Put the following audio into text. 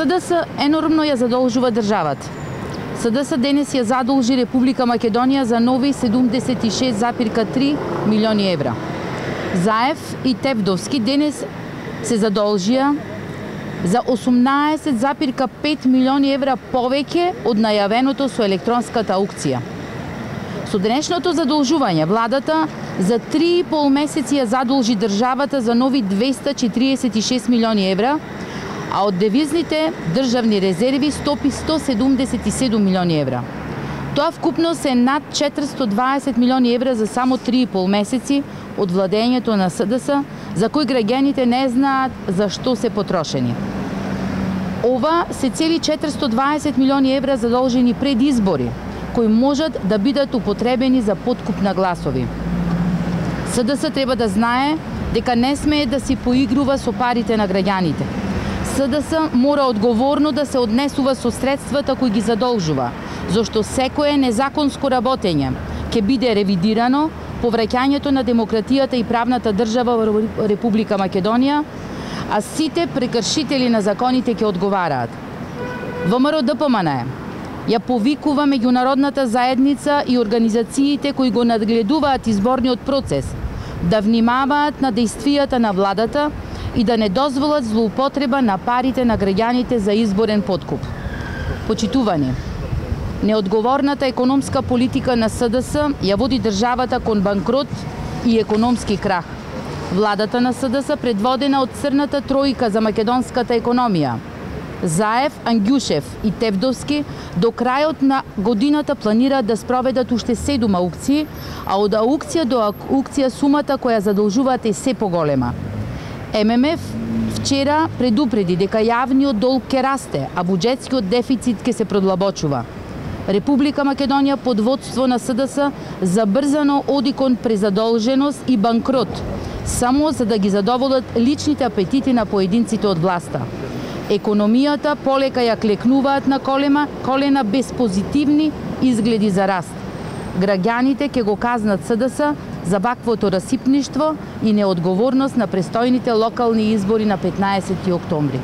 СДС енормно ја задолжува државата. СДС денес ја задолжи Република Македонија за нови 76,3 милиони евра. Заев и Тевдовски денес се задолжија за 18,5 милиони евра повеќе од најавеното со електронската аукција. Со денешното задолжување, владата за 3,5 месеци ја задолжи државата за нови 246 милиони евра, а од девизните државни резерви стопи 177 милиони евра. Тоа вкупно се над 420 милиони евра за само 3,5 месеци од владењето на СДС, за кои граѓаните не знаат за што се потрошени. Ова се цели 420 милиони евра задолжени пред избори, кои можат да бидат употребени за подкуп на гласови. СДС треба да знае дека не смее да си поигрува со парите на граѓаните. СДС мора одговорно да се однесува со средствата кои ги задолжува, зашто секое незаконско работење ќе биде ревидирано по враќањето на демократијата и правната држава во Република Македонија, а сите прекршители на законите ќе одговараат. ВМРО-ДПМН ја повикува меѓународната заедница и организациите кои го надгледуваат изборниот процес да внимаваат на действијата на владата и да не дозволат злоупотреба на парите на граѓаните за изборен подкуп. Почитувани, неодговорната економска политика на СДС ја води државата кон банкрот и економски крах. Владата на СДС, предводена од црната тројка за македонската економија, Заев, Ангјушев и Тевдовски, до крајот на годината планираат да спроведат уште 7 аукции, а од аукција до аукција сумата која задолжуваат е се поголема. ММФ вчера предупреди дека јавниот долг ќе расте, а буџетскиот дефицит ќе се продлабочува. Република Македонија под водство на СДС забрзано оди кон презадолженост и банкрот, само за да ги задоволат личните апетити на поединците од власта. Економијата полека ја клекнуваат на колена без позитивни изгледи за раст. Граѓаните ќе го казнат СДС за ваквото расипништво и неодговорност на престојните локални избори на 15 октомври.